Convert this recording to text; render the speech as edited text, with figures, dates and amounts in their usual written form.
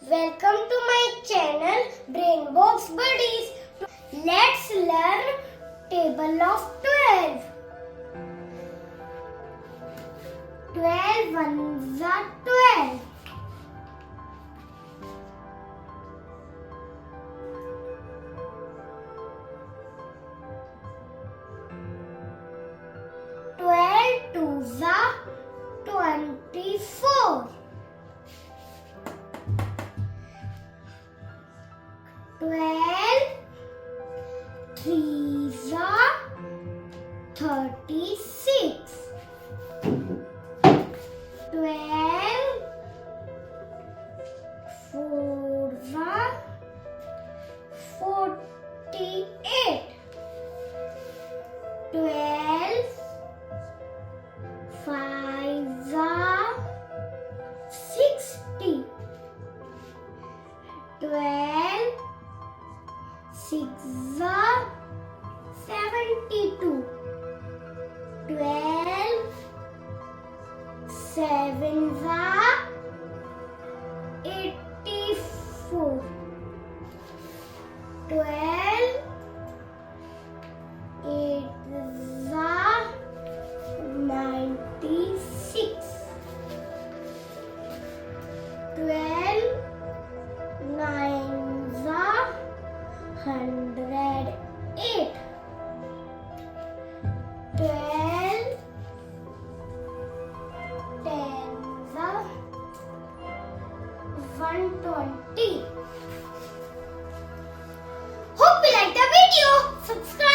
Welcome to my channel Brainbox Buddies. Let's learn table of 12. 12 ones are 12. 12 twos are 24. 12 threes are 36. 12 fours are 48. 12 fives are 60. 12 sixes are 72. 12 sevens are 84. 12 eights are 96. 12 nines are 108. 12 tens are 120. Hope you like the video. Subscribe.